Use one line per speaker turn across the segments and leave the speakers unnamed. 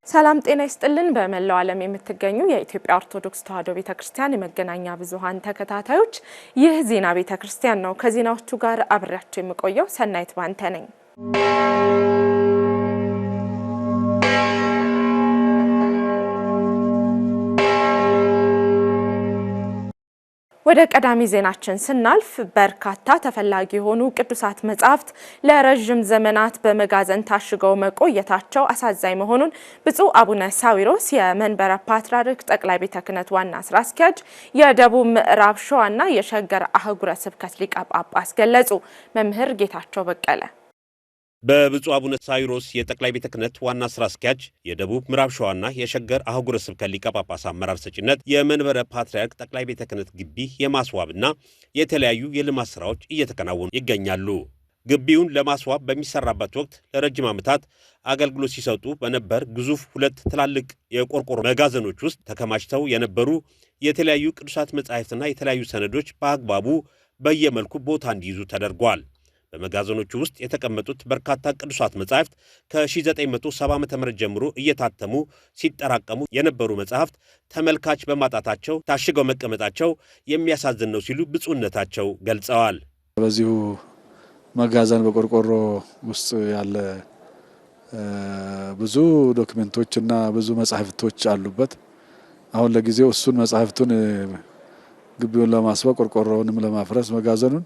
ሰላም ጤና ይስጥልን በመላው ዓለም የምትገኙ የኢትዮጵያ ኦርቶዶክስ ተዋሕዶ ቤተክርስቲያን የመገናኛ ብዙሃን ተከታታዮች ይህ ዜና ቤተክርስቲያን ነው። ከዜናዎቹ ጋር አብሬያችሁ የምቆየው ሰናይት ባንተ ነኝ። ወደ ቀዳሚ ዜናችን ስናልፍ በርካታ ተፈላጊ የሆኑ ቅዱሳት መጻሕፍት ለረጅም ዘመናት በመጋዘን ታሽገው መቆየታቸው አሳዛኝ መሆኑን ብፁዕ አቡነ ሳዊሮስ የመንበረ ፓትርያርክ ጠቅላይ ቤተ ክህነት ዋና ስራ አስኪያጅ የደቡብ ምዕራብ ሸዋና የሸገር አህጉረ ስብከት ሊቀ ጳጳስ ገለጹ። መምህር ጌታቸው በቀለ
በብፁዕ አቡነ ሳዊሮስ የጠቅላይ ቤተ ክህነት ዋና ስራ አስኪያጅ የደቡብ ምዕራብ ሸዋና የሸገር አህጉረ ስብከት ሊቀ ጳጳስ አመራር ሰጪነት የመንበረ ፓትርያርክ ጠቅላይ ቤተ ክህነት ግቢ የማስዋብና የተለያዩ የልማት ስራዎች እየተከናወኑ ይገኛሉ። ግቢውን ለማስዋብ በሚሰራበት ወቅት ለረጅም ዓመታት አገልግሎት ሲሰጡ በነበር ግዙፍ ሁለት ትላልቅ የቆርቆሮ መጋዘኖች ውስጥ ተከማችተው የነበሩ የተለያዩ ቅዱሳት መጻሕፍትና የተለያዩ ሰነዶች በአግባቡ በየመልኩ ቦታ እንዲይዙ ተደርጓል። በመጋዘኖቹ ውስጥ የተቀመጡት በርካታ ቅዱሳት መጻሕፍት ከ1970 ዓ.ም ጀምሮ እየታተሙ ሲጠራቀሙ የነበሩ መጻሕፍት ተመልካች በማጣታቸው ታሽገው መቀመጣቸው የሚያሳዝን ነው ሲሉ ብፁዕነታቸው ገልጸዋል።
በዚሁ መጋዘን በቆርቆሮ ውስጥ ያለ ብዙ ዶክመንቶችና ብዙ መጻሕፍቶች አሉበት። አሁን ለጊዜው እሱን መጻሕፍቱን ግቢውን ለማስዋብ ቆርቆሮውንም ለማፍረስ መጋዘኑን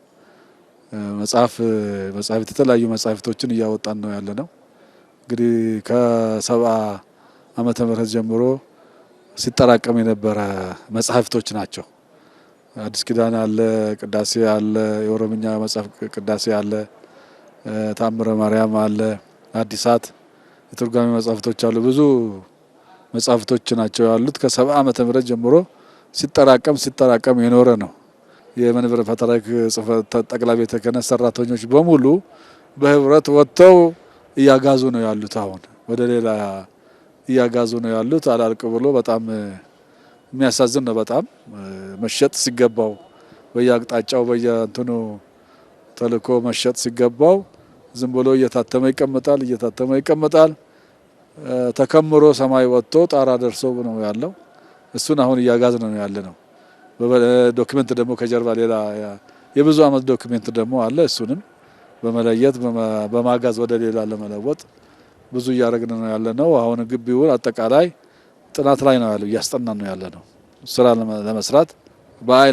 መጻሕፍት የተለያዩ መጻሕፍቶችን እያወጣን ነው ያለነው። እንግዲህ ከ70 ዓመተ ምህረት ጀምሮ ሲጠራቀም የነበረ መጻሕፍቶች ናቸው። አዲስ ኪዳን አለ፣ ቅዳሴ አለ፣ የኦሮምኛ መጽሐፍ ቅዳሴ አለ፣ ተአምረ ማርያም አለ፣ አዲሳት የትርጓሜ መጻሕፍቶች አሉ። ብዙ መጻሕፍቶች ናቸው ያሉት። ከ70 ዓመተ ምህረት ጀምሮ ሲጠራቀም የኖረ ነው። የመንበረ ፓትርያርክ ጠቅላይ ቤተ ክህነት ሰራተኞች በሙሉ በህብረት ወጥተው እያጋዙ ነው ያሉት። አሁን ወደ ሌላ እያጋዙ ነው ያሉት። አላልቅ ብሎ በጣም የሚያሳዝን ነው። በጣም መሸጥ ሲገባው በየአቅጣጫው በየእንትኑ ተልኮ መሸጥ ሲገባው ዝም ብሎ እየታተመ ይቀመጣል። ተከምሮ ሰማይ ወጥቶ ጣራ ደርሶ ነው ያለው። እሱን አሁን እያጋዝ ነው ያለ ነው። ዶክመንት ደግሞ ከጀርባ ሌላ የብዙ ዓመት ዶክመንት ደግሞ አለ። እሱንም በመለየት በማጋዝ ወደ ሌላ ለመለወጥ ብዙ እያደረግን ነው ያለ ነው። አሁን ግቢውን አጠቃላይ ጥናት ላይ ነው ያለው፣ እያስጠናን ነው ያለ ነው። ስራ ለመስራት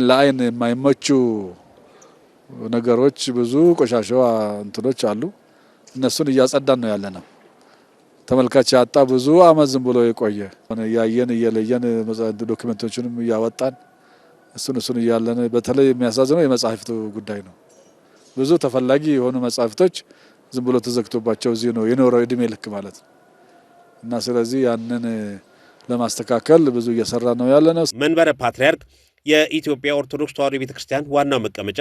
ለአይን የማይመቹ ነገሮች ብዙ ቆሻሻዋ እንትኖች አሉ። እነሱን እያጸዳን ነው ያለ ነው። ተመልካች ያጣ ብዙ ዓመት ዝም ብሎ የቆየ እያየን እየለየን ዶክመንቶችንም እያወጣን እሱን እያለን በተለይ የሚያሳዝነው የመጻሕፍቱ ጉዳይ ነው። ብዙ ተፈላጊ የሆኑ መጻሕፍቶች ዝም ብሎ ተዘግቶባቸው እዚህ ነው የኖረው እድሜ ልክ ማለት ነው። እና ስለዚህ ያንን ለማስተካከል ብዙ እየሰራ ነው ያለነው።
መንበረ ፓትርያርክ የኢትዮጵያ ኦርቶዶክስ ተዋሕዶ ቤተክርስቲያን ዋናው መቀመጫ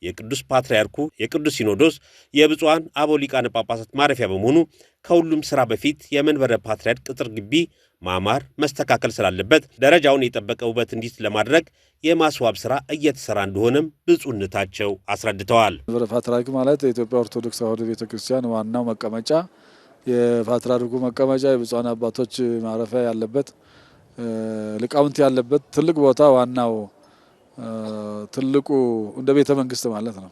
የቅዱስ ፓትርያርኩ የቅዱስ ሲኖዶስ የብፁዓን አበው ሊቃነ ጳጳሳት ማረፊያ በመሆኑ ከሁሉም ስራ በፊት የመንበረ ፓትርያርክ ቅጥር ግቢ ማማር መስተካከል ስላለበት ደረጃውን የጠበቀ ውበት እንዲት ለማድረግ የማስዋብ ስራ እየተሰራ እንደሆነም ብፁዕነታቸው አስረድተዋል።
መንበረ ፓትርያርክ ማለት የኢትዮጵያ ኦርቶዶክስ ተዋሕዶ ቤተክርስቲያን ዋናው መቀመጫ፣ የፓትርያርኩ መቀመጫ፣ የብፁዓን አባቶች ማረፊያ ያለበት፣ ሊቃውንት ያለበት ትልቅ ቦታ፣ ዋናው ትልቁ እንደ ቤተ መንግስት ማለት ነው።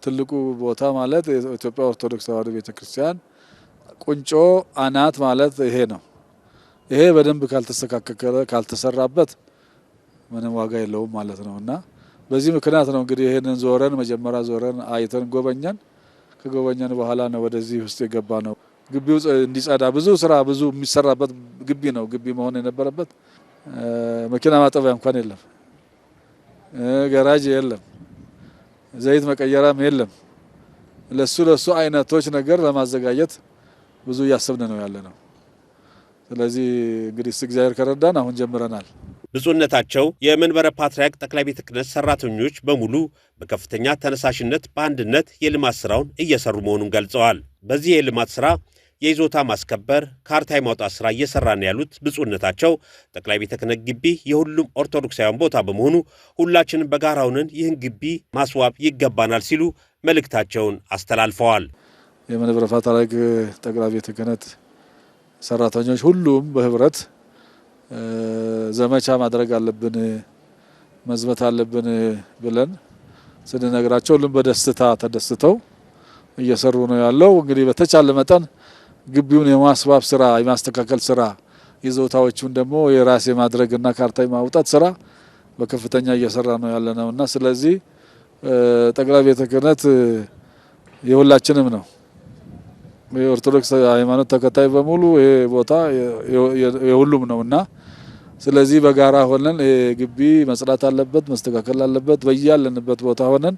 ትልቁ ቦታ ማለት የኢትዮጵያ ኦርቶዶክስ ተዋሕዶ ቤተክርስቲያን ቁንጮ አናት ማለት ይሄ ነው። ይሄ በደንብ ካልተስተካከለ ካልተሰራበት ምንም ዋጋ የለውም ማለት ነው። እና በዚህ ምክንያት ነው እንግዲህ ይሄንን መጀመሪያ ዞረን አይተን ጎበኘን። ከጎበኘን በኋላ ነው ወደዚህ ውስጥ የገባ ነው። ግቢው እንዲጸዳ ብዙ የሚሰራበት ግቢ ነው። ግቢ መሆን የነበረበት መኪና ማጠቢያ እንኳን የለም፣ ገራጅ የለም፣ ዘይት መቀየራም የለም። ለሱ አይነቶች ነገር ለማዘጋጀት ብዙ እያሰብን ነው ያለ ነው። ስለዚህ እንግዲህ እግዚአብሔር ከረዳን አሁን ጀምረናል።
ብፁዕነታቸው የመንበረ ፓትርያርክ ጠቅላይ ቤተ ክህነት ሰራተኞች በሙሉ በከፍተኛ ተነሳሽነት በአንድነት የልማት ስራውን እየሰሩ መሆኑን ገልጸዋል። በዚህ የልማት ስራ የይዞታ ማስከበር ካርታ የማውጣት ስራ እየሰራ ነው ያሉት ብፁዕነታቸው ጠቅላይ ቤተ ክህነት ግቢ የሁሉም ኦርቶዶክሳውያን ቦታ በመሆኑ ሁላችንም በጋራ ሆነን ይህን ግቢ ማስዋብ ይገባናል ሲሉ መልእክታቸውን አስተላልፈዋል።
የመንበረ ፓትርያርክ ጠቅላይ ቤተ ክህነት ሰራተኞች ሁሉም በህብረት ዘመቻ ማድረግ አለብን መዝመት አለብን ብለን ስንነግራቸው ሁሉም በደስታ ተደስተው እየሰሩ ነው ያለው። እንግዲህ በተቻለ መጠን ግቢውን የማስዋብ ስራ የማስተካከል ስራ ይዞታዎቹን ደግሞ የራስ የማድረግና ካርታ የማውጣት ስራ በከፍተኛ እየሰራ ነው ያለነውና ስለዚህ ጠቅላይ ቤተ ክህነት የሁላችንም ነው። የኦርቶዶክስ ሃይማኖት ተከታይ በሙሉ ይሄ ቦታ የሁሉም ነውና ስለዚህ በጋራ ሆነን ግቢ መጽዳት አለበት መስተካከል አለበት። በያለንበት ቦታ ሆነን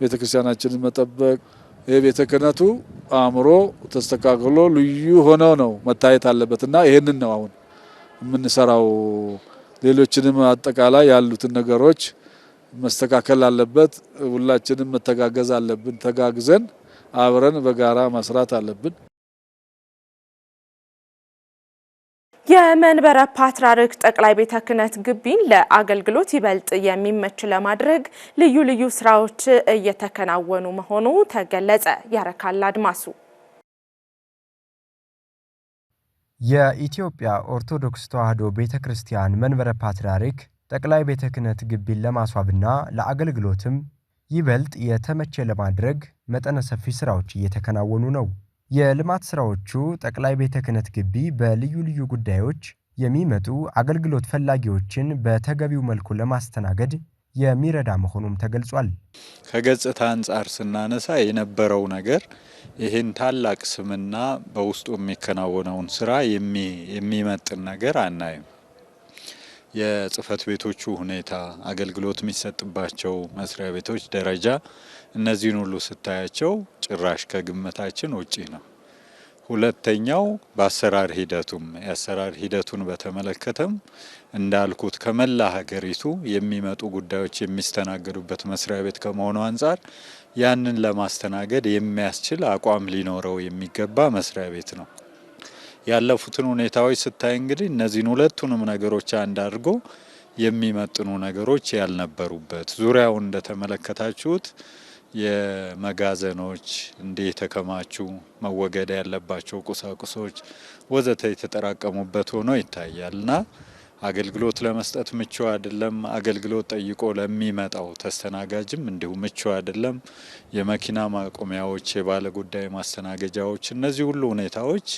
ቤተክርስቲያናችንን መጠበቅ የቤተ ክህነቱ አእምሮ ተስተካክሎ ልዩ ሆኖ ነው መታየት አለበትና ይሄንን ነው አሁን የምንሰራው። ሌሎችንም አጠቃላይ ያሉትን ነገሮች መስተካከል አለበት። ሁላችንም መተጋገዝ አለብን። ተጋግዘን አብረን በጋራ መስራት አለብን።
የመንበረ ፓትርያርክ ጠቅላይ ቤተ ክህነት ግቢን ለአገልግሎት ይበልጥ የሚመች ለማድረግ ልዩ ልዩ ስራዎች እየተከናወኑ መሆኑ ተገለጸ። ያረካል አድማሱ
የኢትዮጵያ ኦርቶዶክስ ተዋሕዶ ቤተክርስቲያን መንበረ ፓትርያርክ ጠቅላይ ቤተ ክህነት ግቢን ለማስዋብና ለአገልግሎትም ይበልጥ የተመቸ ለማድረግ መጠነ ሰፊ ስራዎች እየተከናወኑ ነው። የልማት ስራዎቹ ጠቅላይ ቤተ ክህነት ግቢ በልዩ ልዩ ጉዳዮች የሚመጡ አገልግሎት ፈላጊዎችን በተገቢው መልኩ ለማስተናገድ የሚረዳ መሆኑም ተገልጿል።
ከገጽታ አንጻር ስናነሳ የነበረው ነገር ይህን ታላቅ ስምና በውስጡ የሚከናወነውን ስራ የሚመጥን ነገር አናይም። የጽህፈት ቤቶቹ ሁኔታ፣ አገልግሎት የሚሰጥባቸው መስሪያ ቤቶች ደረጃ እነዚህን ሁሉ ስታያቸው ጭራሽ ከግምታችን ውጪ ነው። ሁለተኛው በአሰራር ሂደቱም የአሰራር ሂደቱን በተመለከተም እንዳልኩት ከመላ ሀገሪቱ የሚመጡ ጉዳዮች የሚስተናገዱበት መስሪያ ቤት ከመሆኑ አንጻር ያንን ለማስተናገድ የሚያስችል አቋም ሊኖረው የሚገባ መስሪያ ቤት ነው። ያለፉትን ሁኔታዎች ስታይ እንግዲህ እነዚህን ሁለቱንም ነገሮች አንድ አድርጎ የሚመጥኑ ነገሮች ያልነበሩበት ዙሪያውን እንደተመለከታችሁት የመጋዘኖች እንዲህ የተከማቹ መወገድ ያለባቸው ቁሳቁሶች ወዘተ የተጠራቀሙበት ሆኖ ይታያልና አገልግሎት ለመስጠት ምቹ አይደለም። አገልግሎት ጠይቆ ለሚመጣው ተስተናጋጅም እንዲሁ ምቹ አይደለም። የመኪና ማቆሚያዎች፣ የባለ ጉዳይ ማስተናገጃዎች፣ እነዚህ ሁሉ ሁኔታዎች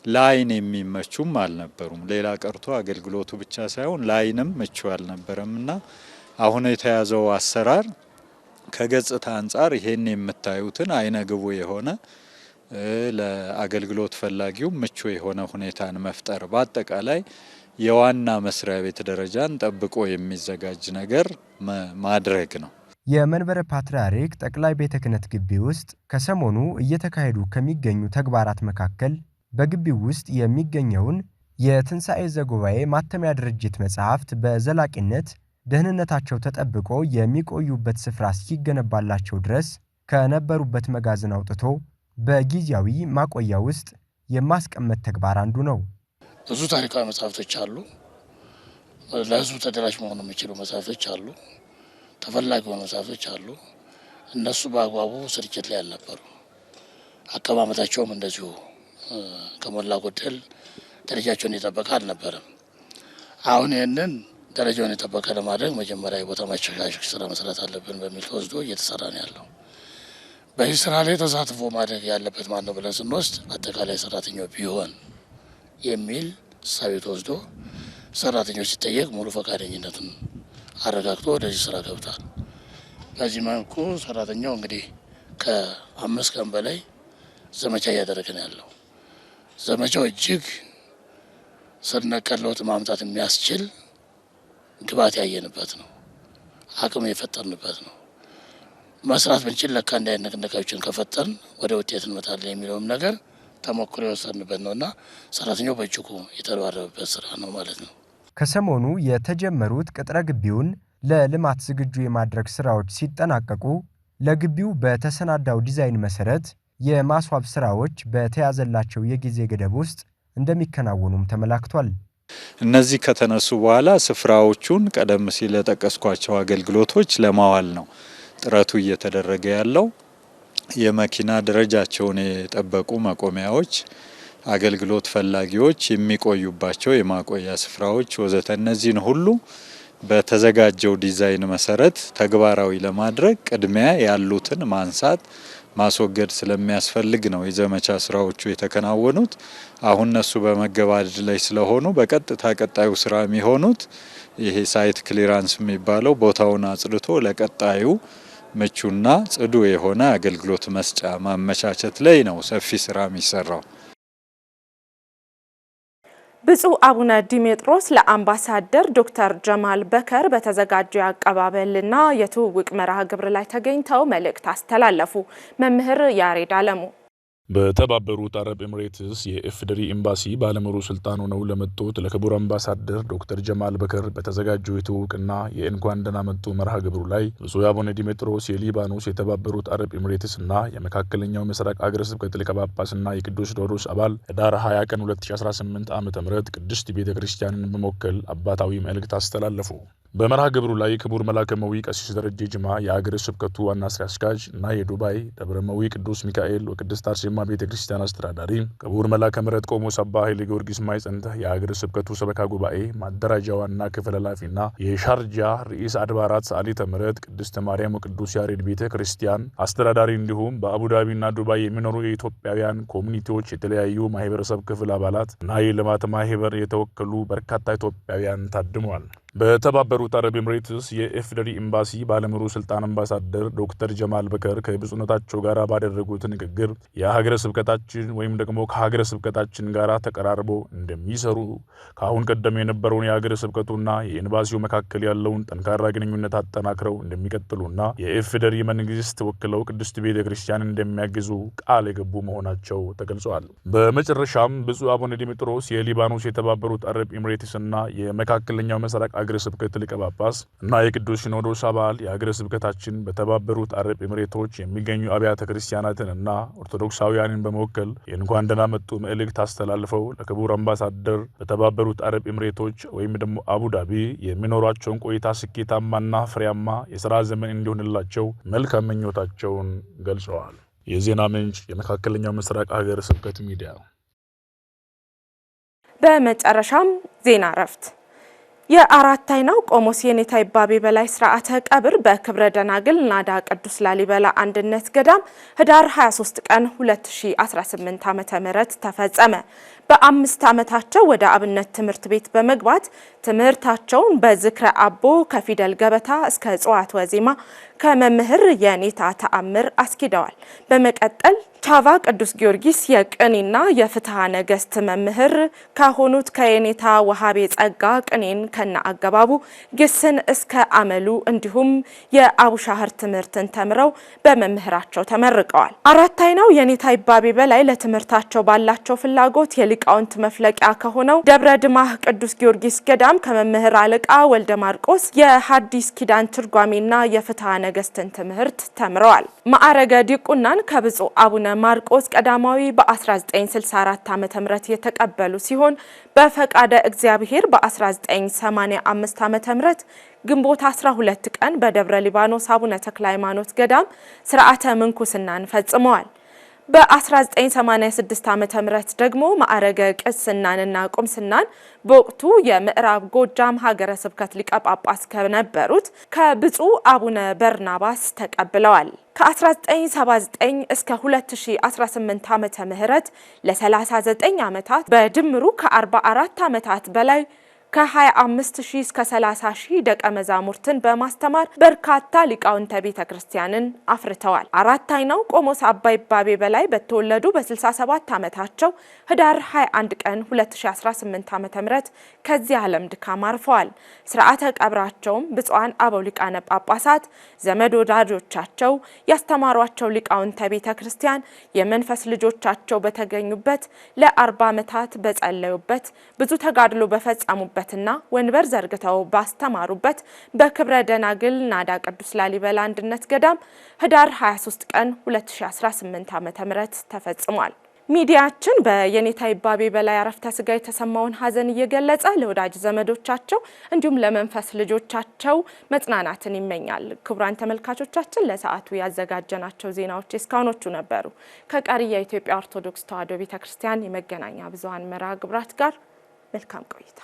ለአይን የሚመቹም አልነበሩም። ሌላ ቀርቶ አገልግሎቱ ብቻ ሳይሆን ለአይንም ምቹ አልነበረምና አሁን የተያዘው አሰራር ከገጽታ አንጻር ይሄን የምታዩትን አይነ ግቡ የሆነ ለአገልግሎት ፈላጊው ምቹ የሆነ ሁኔታን መፍጠር በአጠቃላይ የዋና መስሪያ ቤት ደረጃን ጠብቆ የሚዘጋጅ ነገር ማድረግ ነው።
የመንበረ ፓትርያርክ ጠቅላይ ቤተ ክህነት ግቢ ውስጥ ከሰሞኑ እየተካሄዱ ከሚገኙ ተግባራት መካከል በግቢው ውስጥ የሚገኘውን የትንሣኤ ዘጉባኤ ማተሚያ ድርጅት መጽሐፍት በዘላቂነት ደህንነታቸው ተጠብቆ የሚቆዩበት ስፍራ እስኪገነባላቸው ድረስ ከነበሩበት መጋዘን አውጥቶ በጊዜያዊ ማቆያ ውስጥ የማስቀመጥ ተግባር አንዱ ነው።
ብዙ ታሪካዊ መጽሐፍቶች አሉ። ለህዝቡ ተደራሽ መሆኑ የሚችሉ መጽሐፍቶች አሉ። ተፈላጊ የሆኑ መጽሐፍቶች አሉ። እነሱ በአግባቡ ስርጭት ላይ አልነበሩ። አቀማመጣቸውም እንደዚሁ ከሞላ ጎደል ደረጃቸውን የጠበቀ አልነበረም። አሁን ይህንን ደረጃውን የጠበቀ ለማድረግ መጀመሪያ የቦታ ማሻሻያ ስራ መስራት አለብን በሚል ተወስዶ እየተሰራ ነው ያለው። በዚህ ስራ ላይ ተሳትፎ ማድረግ ያለበት ማን ነው ብለን ስንወስድ አጠቃላይ ሰራተኛው ቢሆን የሚል እሳቤ ተወስዶ ሰራተኞች ሲጠየቅ ሙሉ ፈቃደኝነቱን አረጋግጦ ወደዚህ ስራ ገብቷል። በዚህ መልኩ ሰራተኛው እንግዲህ ከ5 ቀን በላይ ዘመቻ እያደረገ ነው ያለው። ዘመቻው እጅግ ስር ነቀል ለውጥ ማምጣት የሚያስችል ግባት ያየንበት ነው። አቅም የፈጠርንበት ነው። መስራት ብንችል ለካ እንዳይነቅነቃችን ከፈጠርን ወደ ውጤት እንመጣለን የሚለውም ነገር ተሞክሮ የወሰድንበት ነውና ሰራተኛው በእጅጉ የተረባረበበት ስራ ነው ማለት ነው።
ከሰሞኑ የተጀመሩት ቅጥረ ግቢውን ለልማት ዝግጁ የማድረግ ስራዎች ሲጠናቀቁ ለግቢው በተሰናዳው ዲዛይን መሰረት የማስዋብ ስራዎች በተያዘላቸው የጊዜ ገደብ ውስጥ እንደሚከናወኑም ተመላክቷል።
እነዚህ ከተነሱ በኋላ ስፍራዎቹን ቀደም ሲል ለጠቀስኳቸው አገልግሎቶች ለማዋል ነው ጥረቱ እየተደረገ ያለው። የመኪና ደረጃቸውን የጠበቁ መቆሚያዎች፣ አገልግሎት ፈላጊዎች የሚቆዩባቸው የማቆያ ስፍራዎች ወዘተ እነዚህን ሁሉ በተዘጋጀው ዲዛይን መሰረት ተግባራዊ ለማድረግ ቅድሚያ ያሉትን ማንሳት ማስወገድ ስለሚያስፈልግ ነው የዘመቻ ስራዎቹ የተከናወኑት። አሁን እነሱ በመገባደድ ላይ ስለሆኑ በቀጥታ ቀጣዩ ስራ የሚሆኑት ይሄ ሳይት ክሊራንስ የሚባለው ቦታውን አጽድቶ ለቀጣዩ ምቹና ጽዱ የሆነ አገልግሎት መስጫ ማመቻቸት ላይ ነው ሰፊ ስራ የሚሰራው።
ብፁዕ አቡነ ዲሜጥሮስ ለአምባሳደር ዶክተር ጀማል በከር በተዘጋጀው አቀባበልና የትውውቅ መርሃ ግብር ላይ ተገኝተው መልእክት አስተላለፉ። መምህር ያሬድ አለሙ
በተባበሩት አረብ ኤምሬትስ የኢፌዴሪ ኤምባሲ ባለሙሉ ስልጣን ሆነው ለመጡት ለክቡር አምባሳደር ዶክተር ጀማል በከር በተዘጋጀው የትውውቅና የእንኳን ደህና መጡ መርሃ ግብሩ ላይ ብፁዕ አቡነ ዲሜጥሮስ የሊባኖስ የተባበሩት አረብ ኤምሬትስና የመካከለኛው ምስራቅ አገረ ስብከት ሊቀ ጳጳስና የቅዱስ ሲኖዶስ አባል ህዳር 20 ቀን 2018 ዓ.ም ቅድስት ቤተክርስቲያንን በመወከል አባታዊ መልእክት አስተላለፉ። በመርሃ ግብሩ ላይ ክቡር መላከመዊ ቀሲስ ደረጀ ጅማ የአገረ ስብከቱ ዋና ስራ አስኪያጅ እና የዱባይ ደብረመዊ ቅዱስ ሚካኤል ወቅድስት አርሴማ ቤተክርስቲያን አስተዳዳሪ፣ ክቡር መላከ ምሕረት ቆሞስ አባ ኃይሌ ጊዮርጊስ ማይጸንተ የአገረ ስብከቱ ሰበካ ጉባኤ ማደራጃ ዋና ክፍል ኃላፊና የሻርጃ ርዕሰ አድባራት ሰዓሊተ ምሕረት ቅድስት ማርያም ወቅዱስ ያሬድ ቤተክርስቲያን አስተዳዳሪ እንዲሁም በአቡዳቢና ዱባይ የሚኖሩ የኢትዮጵያውያን ኮሚኒቲዎች የተለያዩ ማህበረሰብ ክፍል አባላት እና የልማት ማህበር የተወከሉ በርካታ ኢትዮጵያውያን ታድመዋል። በተባበሩት አረብ ኤምሬትስ የኢፌዴሪ ኤምባሲ ባለሙሉ ስልጣን አምባሳደር ዶክተር ጀማል በከር ከብፁዕነታቸው ጋር ባደረጉት ንግግር የሀገረ ስብከታችን ወይም ደግሞ ከሀገረ ስብከታችን ጋር ተቀራርቦ እንደሚሰሩ ከአሁን ቀደም የነበረውን የሀገረ ስብከቱና የኤምባሲው መካከል ያለውን ጠንካራ ግንኙነት አጠናክረው እንደሚቀጥሉና የኢፌዴሪ መንግስት ወክለው ቅድስት ቤተክርስቲያን እንደሚያግዙ ቃል የገቡ መሆናቸው ተገልጿል። በመጨረሻም ብፁዕ አቡነ ዲሜጥሮስ የሊባኖስ የተባበሩት አረብ ኤምሬትስና የመካከለኛው ምስራቅ አገረ ስብከት ሊቀ ጳጳስ እና የቅዱስ ሲኖዶስ አባል የአገረ ስብከታችን በተባበሩት አረብ ኤምሬቶች የሚገኙ አብያተ ክርስቲያናትን እና ኦርቶዶክሳውያንን በመወከል የእንኳን ደህና መጡ መልእክት አስተላልፈው ለክቡር አምባሳደር በተባበሩት አረብ ኤምሬቶች ወይም ደግሞ አቡዳቢ የሚኖራቸውን ቆይታ ስኬታማና ፍሬያማ የሥራ ዘመን እንዲሆንላቸው መልካም ምኞታቸውን ገልጸዋል። የዜና ምንጭ የመካከለኛው ምስራቅ አገረ ስብከት ሚዲያ።
በመጨረሻም ዜና እረፍት። የአራት አይናው ቆሞስ የኔታ ይባቤ በላይ ስርዓተ ቀብር በክብረ ደናግል ናዳ ቅዱስ ላሊበላ አንድነት ገዳም ህዳር 23 ቀን 2018 ዓ.ም ተፈጸመ። በ5 ዓመታቸው ወደ አብነት ትምህርት ቤት በመግባት ትምህርታቸውን በዝክረ አቦ ከፊደል ገበታ እስከ ጽዋት ወዜማ ከመምህር የኔታ ተአምር አስኪደዋል። በመቀጠል ቻቫ ቅዱስ ጊዮርጊስ የቅኔና የፍትሐ ነገስት መምህር ከሆኑት ከየኔታ ወሃቤ ጸጋ ቅኔን ከነ አገባቡ ግስን እስከ አመሉ እንዲሁም የአቡሻህር ትምህርትን ተምረው በመምህራቸው ተመርቀዋል። አራት አይናው የኔታ ይባቤ በላይ ለትምህርታቸው ባላቸው ፍላጎት የሊቃውንት መፍለቂያ ከሆነው ደብረ ድማህ ቅዱስ ጊዮርጊስ ገዳም ከመምህር አለቃ ወልደ ማርቆስ የሐዲስ ኪዳን ትርጓሜና የፍትሐ ነገስትን ትምህርት ተምረዋል። ማዕረገ ዲቁናን ከብፁዕ አቡነ ማርቆስ ቀዳማዊ በ1964 ዓ.ም የተቀበሉ ሲሆን በፈቃደ እግዚአብሔር በ1985 ዓ.ም ግንቦት 12 ቀን በደብረ ሊባኖስ አቡነ ተክለ ሃይማኖት ገዳም ስርዓተ ምንኩስናን ፈጽመዋል። በ1986 ዓ.ም ደግሞ ማዕረገ ቅስናንና ቁምስናን በወቅቱ የምዕራብ ጎጃም ሀገረ ስብከት ሊቀ ጳጳስ ከነበሩት ከብፁዕ አቡነ በርናባስ ተቀብለዋል። ከ1979 እስከ 2018 ዓመተ ምህረት ለ39 ዓመታት በድምሩ ከ44 ዓመታት በላይ ከ25000 እስከ 30000 ደቀ መዛሙርትን በማስተማር በርካታ ሊቃውንተ ቤተ ክርስቲያንን አፍርተዋል። አራት አይናው ቆሞስ አባ ይባቤ በላይ በተወለዱ በ67 ዓመታቸው ህዳር 21 ቀን 2018 ዓ.ም ከዚህ ዓለም ድካም አርፈዋል። ስርዓተ ቀብራቸውም ብፁዓን አበው ሊቃነ ጳጳሳት፣ ዘመድ ወዳጆቻቸው፣ ያስተማሯቸው ሊቃውንተ ቤተ ክርስቲያን፣ የመንፈስ ልጆቻቸው በተገኙበት ለ40 ዓመታት በጸለዩበት ብዙ ተጋድሎ በፈጸሙበት በትና ወንበር ዘርግተው ባስተማሩበት በክብረ ደናግል ናዳ ቅዱስ ላሊበላ አንድነት ገዳም ህዳር 23 ቀን 2018 ዓ.ም ተፈጽሟል። ሚዲያችን በየኔታ ይባቤ በላይ አረፍተ ስጋ የተሰማውን ሀዘን እየገለጸ ለወዳጅ ዘመዶቻቸው እንዲሁም ለመንፈስ ልጆቻቸው መጽናናትን ይመኛል። ክቡራን ተመልካቾቻችን ለሰዓቱ ያዘጋጀናቸው ዜናዎች እስካሁኖቹ ነበሩ። ከቀሪ የኢትዮጵያ ኦርቶዶክስ ተዋሕዶ ቤተክርስቲያን የመገናኛ ብዙሃን መርሃ ግብራት ጋር መልካም ቆይታ